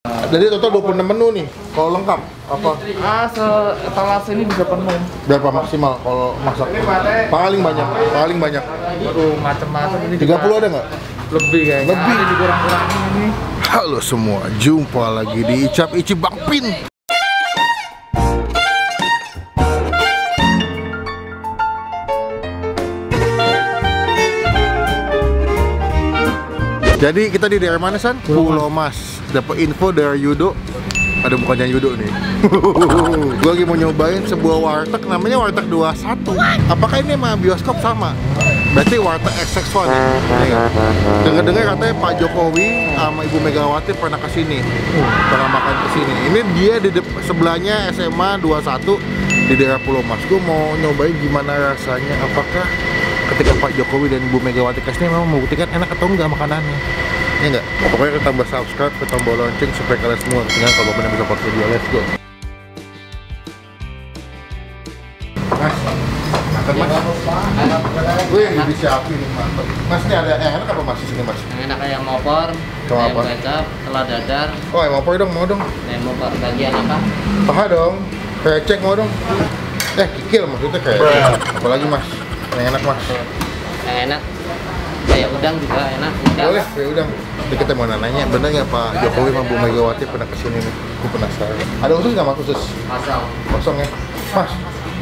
Jadi total 26 menu nih, kalau lengkap apa? Setelasnya ini bisa penuh. Berapa maksimal kalau masak? Paling banyak. Aduh, macam-macam ini. 30 ada nggak? Lebih kayaknya. Lebih. Ada dikurang-kurangin ini. Halo semua, jumpa lagi di Icap Ici Bang Pin. Jadi kita di daerah mana, San? Pulau Mas. Dapat info dari Yudo. Ada bukannya Yudo nih. Gue lagi mau nyobain sebuah warteg namanya Warteg 21. Apakah ini sama bioskop sama? Berarti Warteg XX1 nih. Dengar-dengar katanya Pak Jokowi sama Ibu Megawati pernah kesini. Pernah makan kesini. Ini dia di sebelahnya SMA 21 di daerah Pulau Mas. Gue mau nyobain gimana rasanya. Apakah ketika Pak Jokowi dan Ibu Megawati kesini memang membuktikan enak atau enggak makanannya? Ya enggak? Pokoknya kita tambah subscribe, kita tombol lonceng supaya kalian semua tinggal kalau benar bisa support video. Let's go. Mas, makan mas. Gue yang disiapin mantap. Mas ini ada yang enak apa mas di sini mas? Yang enak ayam opor, Sama ayam apa? kecap, telur dadar. Oh yang opor dong, mau dong. Ayam opor bagian apa? Paha dong. Krecek mau dong. Kikil maksudnya kayak. Apalagi mas? Yang enak mas. Yang enak kayak udang juga enak. Udang. Boleh, kayak udang. Jadi kita mau nanya, bener nggak Pak Jokowi sama Bu Megawati pernah kesini nih? Gue penasaran. Ada usus nggak mas usus? Masal. Kosong ya? Mas,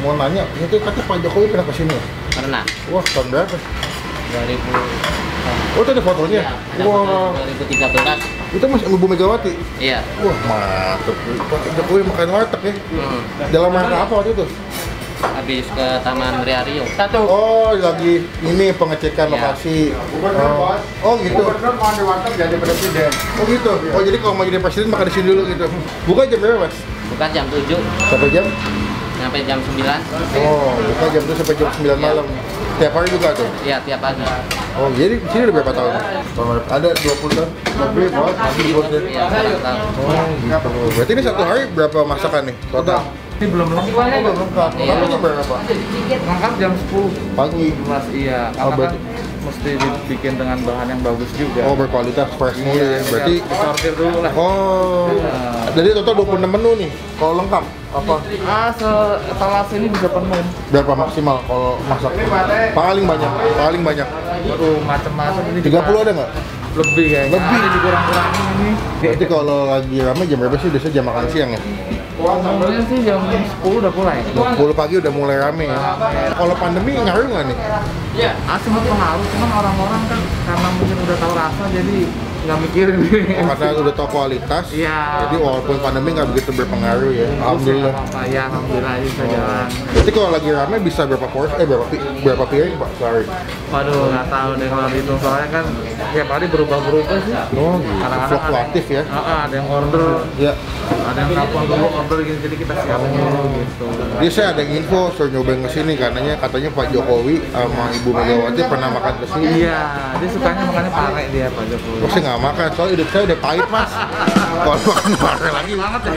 mau nanya, itu katanya Pak Jokowi pernah kesini ya? Pernah. Wah, tahun berapa? 2000. Oh, itu ada fotonya? Ada Wah, 2013. itu mas Bu Megawati? Iya. Wah, mantep. Pak Jokowi makan warteg ya? Dalam rangka apa waktu itu? Habis ke Taman Ria-Rio. Oh, lagi ini pengecekan Iya. lokasi. Oh, gitu. Mau di warteg jadi presiden. Oh, gitu. Oh, jadi kalau mau jadi presiden makan di sini dulu gitu. Buka jam berapa, Mas? Buka jam 7 Sampai jam? sampai jam 9. Oh, buka jam 7 sampai jam 9 malam. Tiap hari juga tuh? Iya, tiap pagi. Oh, jadi di sini udah berapa tahun? Ada 20 tahun? Lebih, Bos. Masih bos deh. Iya, sekarang tahu. Oh, gitu. Berarti ini satu hari berapa masakan nih? Total? Ini belum lengkap. Oh, belum lengkap. Iya. Tapi jam berapa? Lengkap jam 10. Pagi. Mas, iya. Oh, Karena kan berarti- mesti dibikin dengan bahan yang bagus juga. Oh, berkualitas fresh mulu ya. Berarti sortir dulu lah. oh. Jadi total 26 menu nih. Kalau lengkap apa? Setelasnya ini bisa penuh. Berapa maksimal kalau masak? Paling banyak. Aduh, macam-macam ini. 30 ada nggak? Lebih kayaknya. Lebih. Ada dikurang-kurangin ini. Berarti kalau lagi rame jam berapa sih? Biasanya jam makan siang ya? Umumnya sih jam 10 udah mulai. 10 pagi udah mulai rame ya. Kalau pandemi ngaruh nggak nih? Sempat pengaruh, cuman orang-orang kan karena mungkin udah tahu rasa jadi nggak mikirin. Karena udah tau kualitas, Iya. jadi walaupun pandemi nggak begitu berpengaruh ya. Alhamdulillah. Ya, alhamdulillah bisa jalan. Berarti kalau lagi rame bisa berapa porsi? Berapa piring Pak? Sorry. Waduh, nggak tahu deh kalau dihitung soalnya kan tiap hari berubah-berubah sih. Oh gitu. Kadang-kadang Fluktuatif ya. ada yang order, Ya. ada yang kapan dulu order gitu, jadi kita siapin dulu gitu. Jadi saya ada info suruh nyobain kesini katanya Pak Jokowi sama Ibu Megawati pernah makan kesini. Iya, dia sukanya makannya pare dia Pak Jokowi. Saya nggak makan, soalnya hidup saya udah pahit mas. Kalau makan pare lagi Banget ya.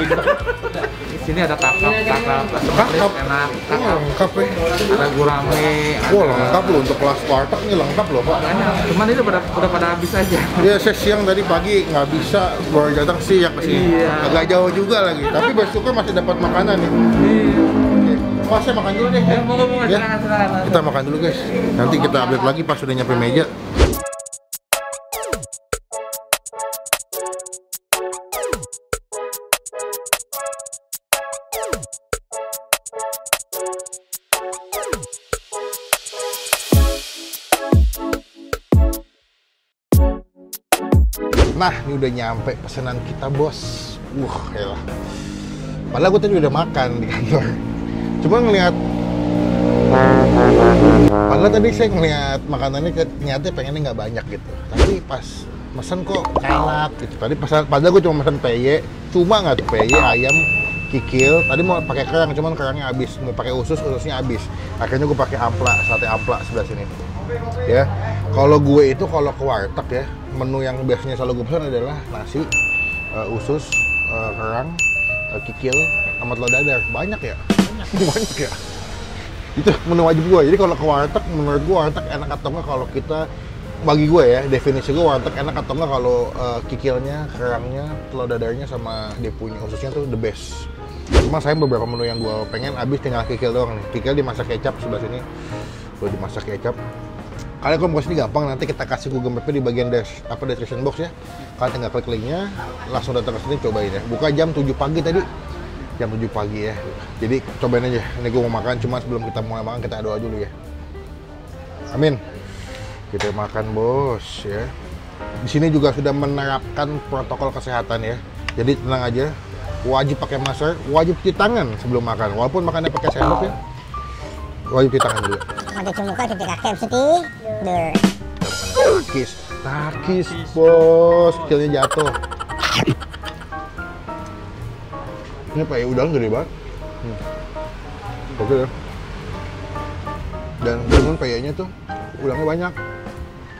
Di sini ada kakap, Kakap? enak, Oh, lengkap ya. ada gurame, Wah lengkap loh untuk kelas warteg nih lengkap loh Pak. banyak. Cuman ini udah pada habis aja. Ya saya siang tadi pagi nggak bisa baru datang siang ke sini. Iya. Agak jauh juga lagi. Tapi bersyukur masih dapat makanan nih. Oke. Mas saya makan dulu deh. Mau Ya. silakan. Kita makan dulu guys. Nanti kita update lagi pas sudah nyampe meja. Nah, ini udah nyampe pesanan kita, Bos. Elah. Padahal gue tadi udah makan di kantor. Cuma ngeliat padahal tadi saya ngeliat makanannya ternyata pengennya nggak banyak gitu. Tapi pas mesen kok enak gitu. Tadi padahal gue cuma mesen peye, cuma nggak tuh peye, ayam, kikil. Tadi mau pakai kerang, cuman kerangnya habis. Mau pakai ususnya habis. Akhirnya gue pakai ampla, sate ampla sebelah sini. Ya, kalau gue itu kalau ke warteg ya, menu yang biasanya selalu gue pesan adalah nasi, usus, kerang, kikil, sama telur dadar. Banyak ya? Banyak ya? Itu menu wajib gue. Jadi kalau ke warteg, menurut gue warteg enak atau enggak kalau kita bagi gue ya, definisi gue warteg enak atau enggak kalau kikilnya, kerangnya, telur dadarnya sama dia punya ususnya tuh the best. Cuma saya beberapa menu yang gue pengen habis tinggal kikil doang nih. Kikil dimasak kecap sebelah sini. Gue dimasak kecap. Kalian kalau mau kesini gampang, nanti kita kasih Google Map di bagian description box ya. Kalian tinggal klik linknya, langsung datang ke sini cobain ya. Buka jam 7 pagi tadi. Jam 7 pagi ya. Jadi cobain aja. Ini gue mau makan, cuma sebelum kita mulai makan kita doa dulu ya. Amin. Kita makan bos ya. Di sini juga sudah menerapkan protokol kesehatan ya. Jadi tenang aja. Wajib pakai masker, wajib cuci tangan sebelum makan. Walaupun makannya pakai sendok ya. Wajib cuci tangan juga. Mati cuci muka, cuci kaki, habis itu tidur. Takis bos, skillnya jatuh. Ini pakai udang gede banget. Oke ya. Dan dengan payanya tuh udangnya banyak.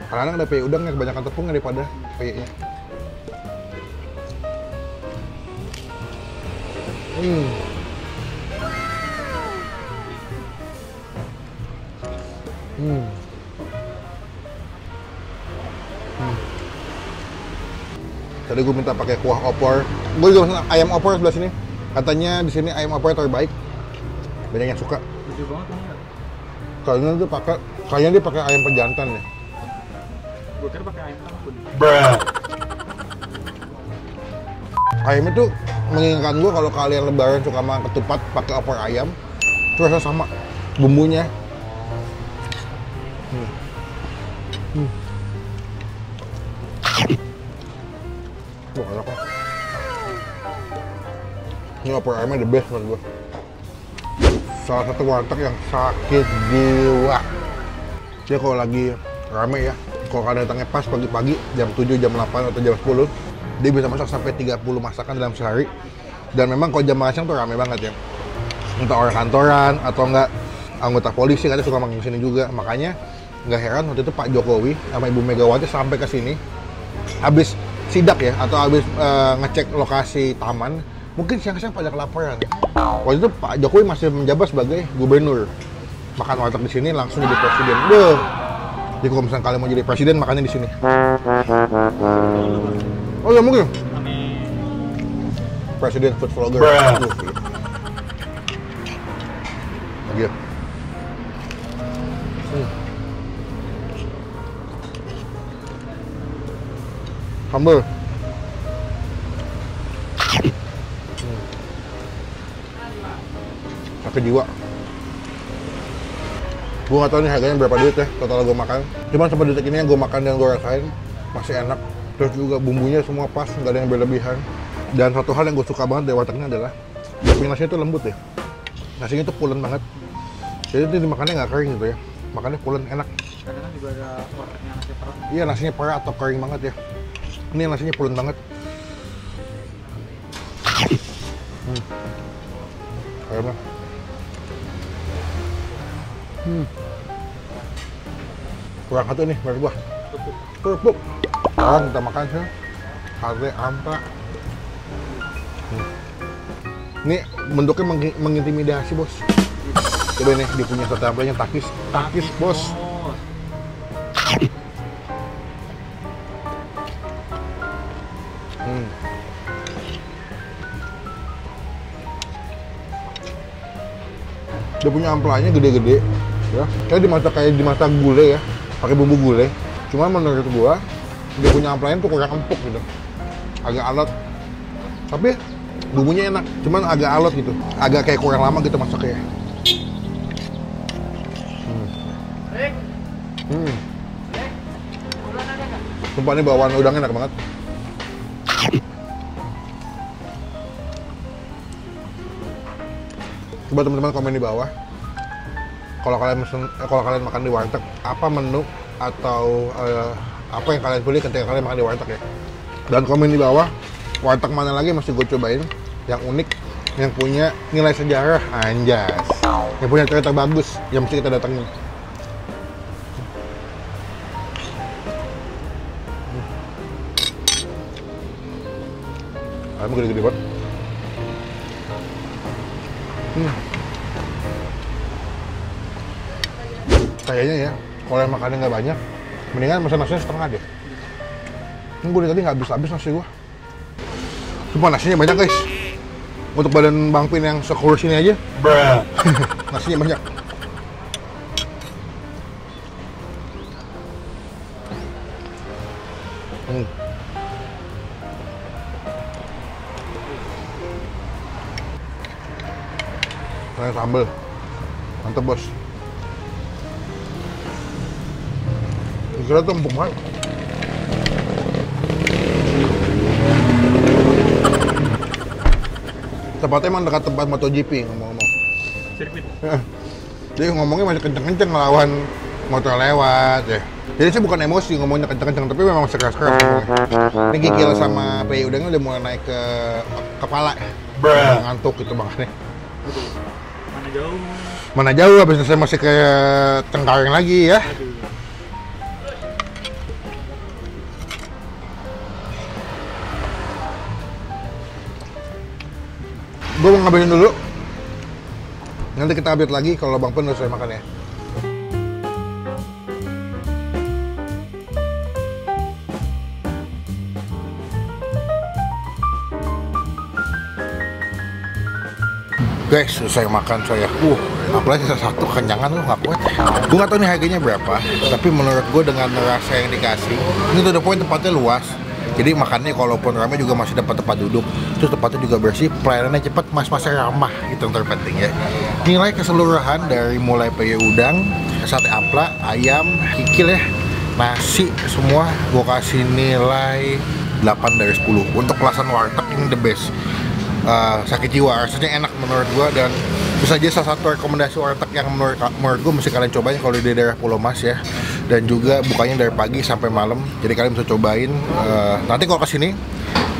Kadang-kadang ada pakai udang yang kebanyakan tepungnya daripada payanya. Tadi gue minta pakai kuah opor. Gue juga pesan ayam opor sebelah sini. Katanya di sini ayam opor terbaik. Banyak yang suka. Lucu banget ini ya. Kayaknya dia pakai ayam pejantan ya. Gue kira pakai ayam kampung. Ayam itu mengingatkan gue kalau kalian lebaran suka makan ketupat pakai opor ayam, itu rasanya sama bumbunya. Wah, enak lah. Ini opor ayamnya the best menurut gue. Salah satu warteg yang sakit jiwa. Dia kalau lagi rame ya, kalau kalian datangnya pas pagi-pagi jam 7, jam 8 atau jam 10, dia bisa masak sampai 30 masakan dalam sehari. Dan memang kalau jam makan tuh rame banget ya. Entah orang kantoran atau enggak anggota polisi kadang suka makan sini juga. Makanya nggak heran waktu itu Pak Jokowi sama Ibu Megawati sampai ke sini habis sidak ya atau habis ngecek lokasi taman. Mungkin siang-siang pada kelaparan. Waktu itu Pak Jokowi masih menjabat sebagai gubernur. Makan warteg di sini langsung jadi presiden. Duh. Jadi kalau misalnya kalian mau jadi presiden makannya di sini. Oh ya mungkin. Presiden food vlogger. Lagi. Sambal. Sakit jiwa. Gue gak tau nih harganya berapa duit ya total gue makan. Cuman sampai detik ini yang gue makan dan gue rasain masih enak. Terus juga bumbunya semua pas, nggak ada yang berlebihan. Dan satu hal yang gue suka banget dari wartegnya adalah nasinya itu lembut ya. Nasinya itu pulen banget. Jadi itu dimakannya nggak kering gitu ya. Makannya pulen, enak. Kadang-kadang juga ada wartegnya nasi perah. Iya nasinya perah atau kering banget ya. Ini nasinya pulen banget. Ayamnya. Kurang satu nih menurut gua. Kerupuk. Sekarang kita makan sih. Sate ampa. Ini bentuknya mengintimidasi bos. Coba nih dia punya sate ampanya takis bos. Dia punya amplanya gede-gede ya. Kayak dimasak gulai ya, pakai bumbu gulai. Cuma menurut gua dia punya amplanya tuh kurang empuk gitu. Agak alot. Tapi bumbunya enak, cuman agak alot gitu. Agak kayak kurang lama gitu masaknya. Sumpah ini bawaan udangnya enak banget. Coba teman-teman komen di bawah. Kalau kalian makan di warteg, apa menu atau apa yang kalian pilih ketika kalian makan di warteg ya? Dan komen di bawah, warteg mana lagi masih gue cobain yang unik, yang punya nilai sejarah, anjas, yang punya cerita bagus, yang mesti kita datengin. Ayam gede-gede banget. Kayaknya ya, kalau yang makannya nggak banyak, Mendingan pesan nasinya setengah deh. Ini gue tadi nggak habis nasi gue. Cuma nasinya banyak guys. Untuk badan Bang Pin yang sekurus ini aja. Nasinya banyak. Kayak sambal. Mantap bos. Kira tuh empuk banget. Tempatnya emang dekat tempat MotoGP ngomong-ngomong. Sirkuit. Jadi ngomongnya masih kenceng-kenceng ngelawan motor lewat ya. Jadi sih bukan emosi ngomongnya kenceng-kenceng, tapi memang masih keras-keras ngomongnya. Ini gigil sama PI udangnya udah mulai naik ke kepala. Ngantuk gitu makanya. Mana jauh habis saya masih kayak Cengkareng lagi ya. Gue mau ngabisin dulu. Nanti kita update lagi kalau Bang Pen udah selesai makan ya. Guys, selesai makan saya. Apalagi satu kenyangan lu nggak kuat. Gue nggak tahu nih harganya berapa, tapi menurut gue dengan rasa yang dikasih, ini tuh the point tempatnya luas. Jadi makannya kalaupun ramai juga masih dapat tempat duduk. Terus tempatnya juga bersih, pelayanannya cepat, mas-masnya ramah, itu yang terpenting ya. Nilai keseluruhan dari mulai peye udang, sate ampla, ayam, kikil ya, nasi semua gue kasih nilai 8 dari 10. Untuk kelasan warteg ini the best. Sakit jiwa, rasanya enak menurut gua dan bisa aja salah satu rekomendasi warteg yang menurut gua mesti kalian cobain kalau di daerah Pulau Mas ya. Dan juga bukanya dari pagi sampai malam, jadi kalian bisa cobain. Nanti kalau kesini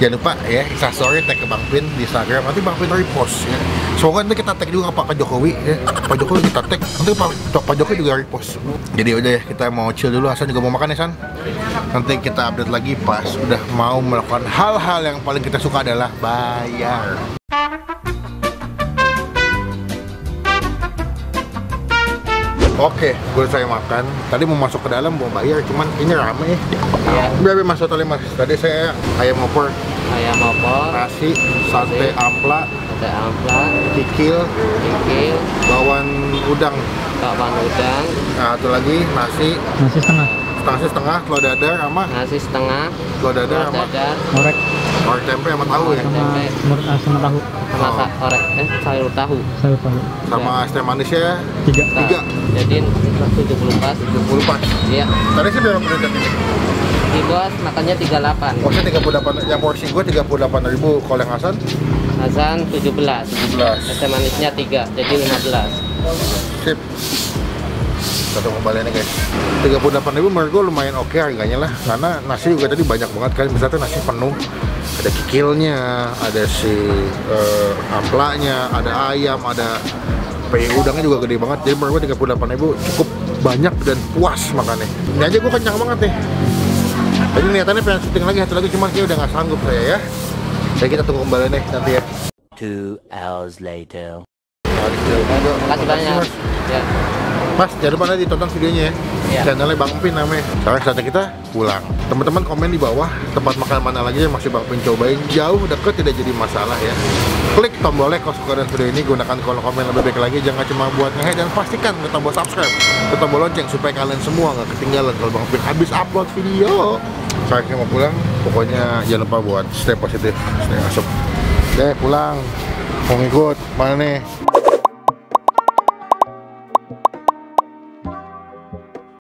jangan lupa ya instastory tag ke Bang Pin di Instagram, nanti Bang Pin repost ya. Semoga nanti kita tag juga ke Pak Jokowi ya. Pak Jokowi kita tag, nanti Pak Jokowi juga repost. Jadi udah ya, kita mau chill dulu. Hasan juga mau makan ya San. Nanti kita update lagi pas udah mau melakukan hal-hal yang paling kita suka adalah bayar. Oke, gue saya makan. Tadi mau masuk ke dalam mau bayar, cuman ini rame ya. Iya. Berapa mas totalnya mas? Tadi saya ayam opor, nasi, sate ampla, kikil, bawang udang. Nah, satu lagi nasi setengah, telur dadar sama telur dadar sama orek tempe sama tahu ya. Sama tahu. Sama sayur tahu. Sama es teh manisnya 3. Jadi 74. Iya. Tadi sih berapa pendadak ini? Di bos makannya 38. Porsi 38, yang porsi gue 38.000. Kalau yang Hasan 17. Es teh manisnya 3, jadi 15. Sip. Kita kembaliannya guys. 38.000 menurut gue lumayan oke harganya lah. Karena nasi juga tadi banyak banget kan. Misalnya nasi penuh. Ada kikilnya, ada si amplanya, ada ayam, ada peye udangnya juga gede banget. Jadi menurut gue 38.000 cukup banyak dan puas makannya. Ini aja gue kenyang banget nih. Tadi niatannya pengen syuting lagi satu lagi, cuman kayak udah nggak sanggup saya ya. Jadi kita tunggu kembali nih nanti ya. 2 hours later. Makasih banyak. Ya. Mas, jangan lupa nanti ditonton videonya ya. Channelnya Bang Pin namanya. Sekarang saatnya kita pulang. Teman-teman komen di bawah tempat makan mana lagi yang masih Bang Pin cobain. Jauh, deket, tidak jadi masalah ya. Klik tombol like kalau suka dengan video ini. Gunakan kolom komen lebih baik lagi. Jangan cuma buat nge-like dan pastikan ke tombol subscribe, ke tombol lonceng supaya kalian semua nggak ketinggalan kalau Bang Pin habis upload video. Saya mau pulang. Pokoknya jangan lupa buat stay positif, stay asup. Oke, pulang. Mau ngikut mana nih?